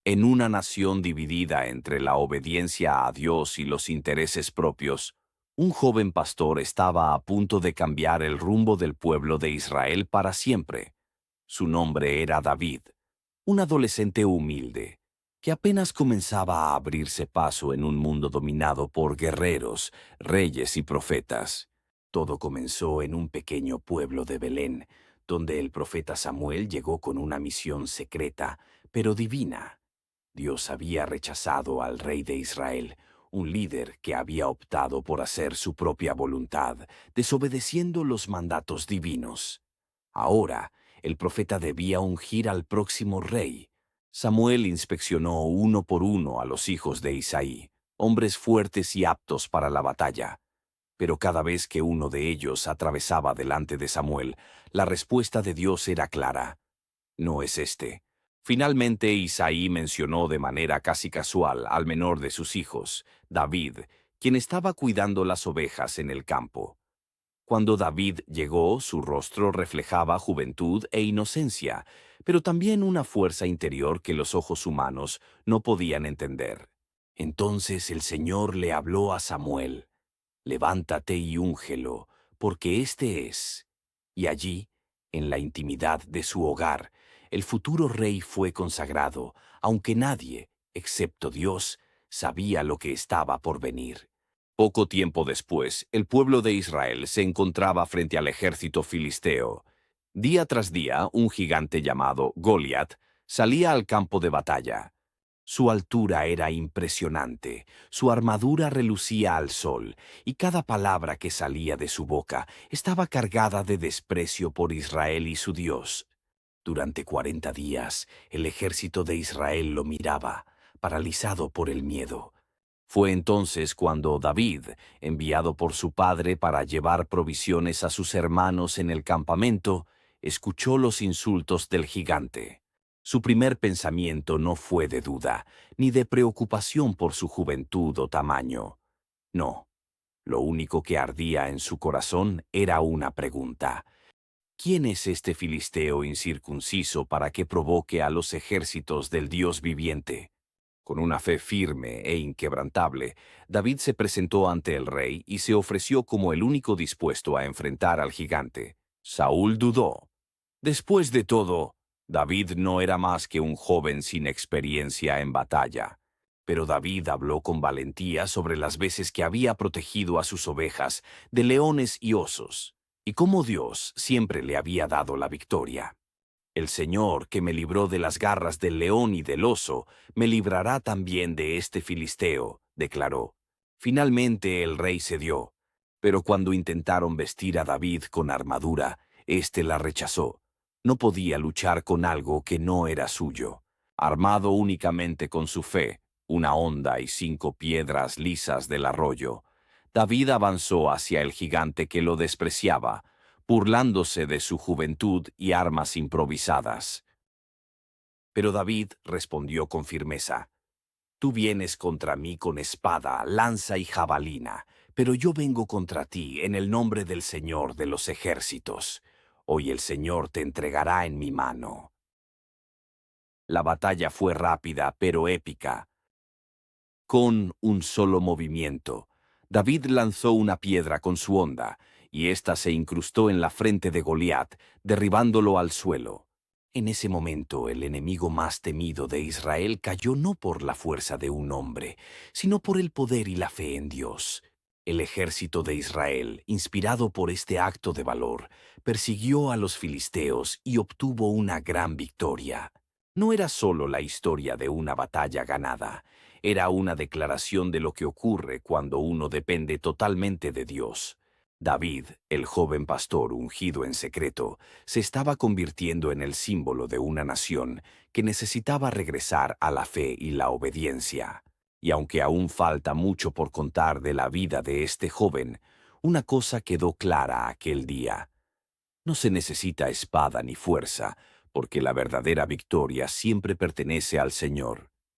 En una nación dividida entre la obediencia a Dios y los intereses propios, un joven pastor estaba a punto de cambiar el rumbo del pueblo de Israel para siempre. Su nombre era David, un adolescente humilde, que apenas comenzaba a abrirse paso en un mundo dominado por guerreros, reyes y profetas. Todo comenzó en un pequeño pueblo de Belén, donde el profeta Samuel llegó con una misión secreta, pero divina. Dios había rechazado al rey de Israel, un líder que había optado por hacer su propia voluntad, desobedeciendo los mandatos divinos. Ahora, el profeta debía ungir al próximo rey. Samuel inspeccionó uno por uno a los hijos de Isaí, hombres fuertes y aptos para la batalla. Pero cada vez que uno de ellos atravesaba delante de Samuel, la respuesta de Dios era clara: no es este. Finalmente Isaí mencionó de manera casi casual al menor de sus hijos, David, quien estaba cuidando las ovejas en el campo. Cuando David llegó, su rostro reflejaba juventud e inocencia, pero también una fuerza interior que los ojos humanos no podían entender. Entonces el Señor le habló a Samuel: levántate y úngelo, porque este es. Y allí, en la intimidad de su hogar, el futuro rey fue consagrado, aunque nadie, excepto Dios, sabía lo que estaba por venir. Poco tiempo después, el pueblo de Israel se encontraba frente al ejército filisteo. Día tras día, un gigante llamado Goliat salía al campo de batalla. Su altura era impresionante, su armadura relucía al sol, y cada palabra que salía de su boca estaba cargada de desprecio por Israel y su Dios. Durante 40 días, el ejército de Israel lo miraba, paralizado por el miedo. Fue entonces cuando David, enviado por su padre para llevar provisiones a sus hermanos en el campamento, escuchó los insultos del gigante. Su primer pensamiento no fue de duda, ni de preocupación por su juventud o tamaño. No, lo único que ardía en su corazón era una pregunta: ¿quién es este filisteo incircunciso para que provoque a los ejércitos del Dios viviente? Con una fe firme e inquebrantable, David se presentó ante el rey y se ofreció como el único dispuesto a enfrentar al gigante. Saúl dudó. Después de todo, David no era más que un joven sin experiencia en batalla. Pero David habló con valentía sobre las veces que había protegido a sus ovejas de leones y osos, y cómo Dios siempre le había dado la victoria. El Señor, que me libró de las garras del león y del oso, me librará también de este filisteo, declaró. Finalmente el rey cedió, pero cuando intentaron vestir a David con armadura, éste la rechazó. No podía luchar con algo que no era suyo. Armado únicamente con su fe, una honda y 5 piedras lisas del arroyo, David avanzó hacia el gigante que lo despreciaba, burlándose de su juventud y armas improvisadas. Pero David respondió con firmeza: tú vienes contra mí con espada, lanza y jabalina, pero yo vengo contra ti en el nombre del Señor de los ejércitos. Hoy el Señor te entregará en mi mano. La batalla fue rápida pero épica. Con un solo movimiento, David lanzó una piedra con su honda, y ésta se incrustó en la frente de Goliat, derribándolo al suelo. En ese momento, el enemigo más temido de Israel cayó no por la fuerza de un hombre, sino por el poder y la fe en Dios. El ejército de Israel, inspirado por este acto de valor, persiguió a los filisteos y obtuvo una gran victoria. No era solo la historia de una batalla ganada, era una declaración de lo que ocurre cuando uno depende totalmente de Dios. David, el joven pastor ungido en secreto, se estaba convirtiendo en el símbolo de una nación que necesitaba regresar a la fe y la obediencia. Y aunque aún falta mucho por contar de la vida de este joven, una cosa quedó clara aquel día: no se necesita espada ni fuerza, porque la verdadera victoria siempre pertenece al Señor.